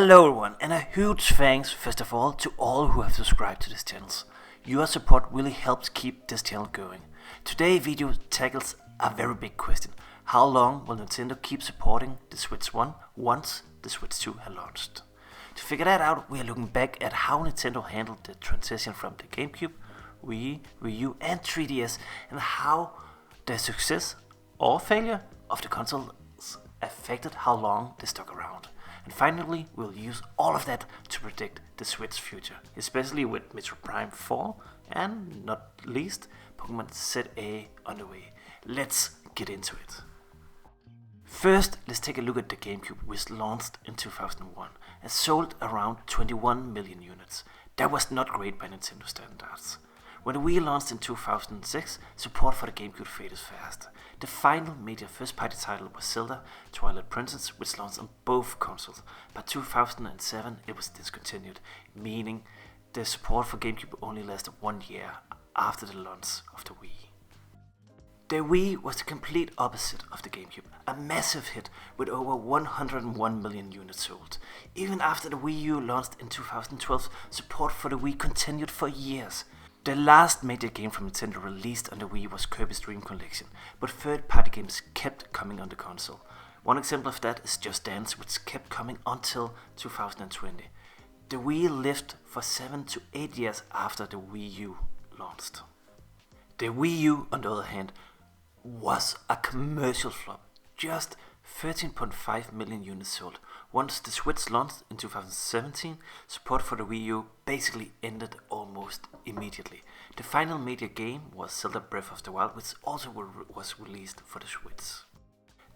Hello everyone, and a huge thanks first of all to all who have subscribed to this channel. Your support really helps keep this channel going. Today's video tackles a very big question. How long will Nintendo keep supporting the Switch 1 once the Switch 2 has launched? To figure that out, we are looking back at how Nintendo handled the transition from the GameCube, Wii U and 3DS, and how the success or failure of the consoles affected how long they stuck around. And finally, we'll use all of that to predict the Switch future, especially with Metroid Prime 4 and, not least, Pokémon Z-A on the way. Let's get into it. First, let's take a look at the GameCube, which launched in 2001 and sold around 21 million units. That was not great by Nintendo standards. When the Wii launched in 2006, support for the GameCube faded fast. The final major first-party title was Zelda Twilight Princess, which launched on both consoles. By 2007, it was discontinued, meaning the support for GameCube only lasted 1 year after the launch of the Wii. The Wii was the complete opposite of the GameCube, a massive hit with over 101 million units sold. Even after the Wii U launched in 2012, support for the Wii continued for years. The last major game from Nintendo released on the Wii was Kirby's Dream Collection, but third-party games kept coming on the console. One example of that is Just Dance, which kept coming until 2020. The Wii lived for 7 to 8 years after the Wii U launched. The Wii U, on the other hand, was a commercial flop, just 13.5 million units sold. Once the Switch launched in 2017, support for the Wii U basically ended almost immediately. The final major game was Zelda Breath of the Wild, which also was released for the Switch.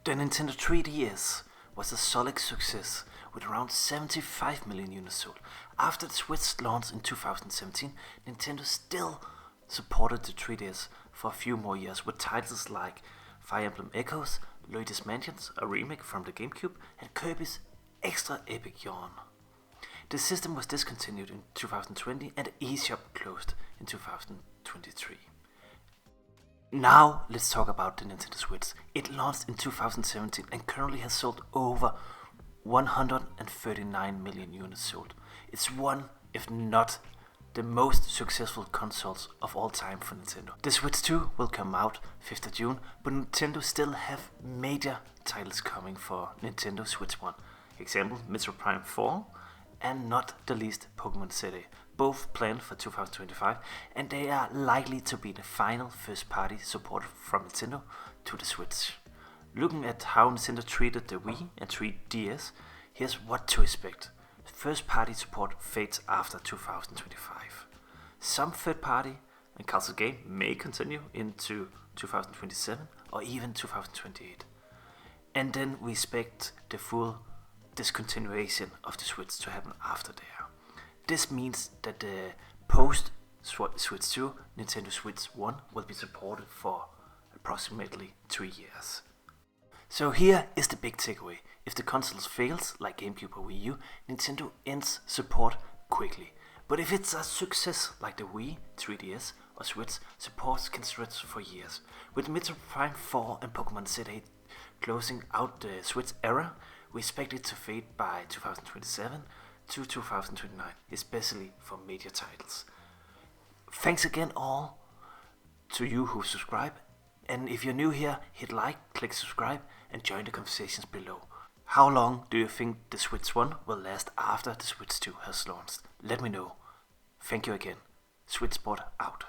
The Nintendo 3DS was a solid success with around 75 million units sold. After the Switch launched in 2017, Nintendo still supported the 3DS for a few more years with titles like Fire Emblem Echoes, Luigi's Mansion, a remake from the GameCube, and Kirby's Extra Epic Yarn. The system was discontinued in 2020 and the eShop closed in 2023. Now let's talk about the Nintendo Switch. It launched in 2017 and currently has sold over 139 million units sold. It's one, if not the most successful consoles of all time for Nintendo. The Switch 2 will come out 5th of June, but Nintendo still have major titles coming for Nintendo Switch 1. Example, Metroid Prime 4 and not the least Pokémon Z-A. Both planned for 2025 and they are likely to be the final first-party support from Nintendo to the Switch. Looking at how Nintendo treated the Wii and 3DS, here's what to expect. First-party support fades after 2025. Some third-party and console game may continue into 2027 or even 2028. And then we expect the full discontinuation of the Switch to happen after there. This means that the post-Switch 2 Nintendo Switch 1 will be supported for approximately 3 years. So here is the big takeaway. If the consoles fails, like GameCube or Wii U, Nintendo ends support quickly. But if it's a success like the Wii, 3DS or Switch, support can stretch for years. With Metroid Prime 4 and Pokémon Z-A closing out the Switch era, we expect it to fade by 2027 to 2029, especially for major titles. Thanks again all to you who subscribe, and if you're new here, hit like, click subscribe and join the conversations below. How long do you think the Switch 1 will last after the Switch 2 has launched? Let me know. Thank you again. Switchbot out.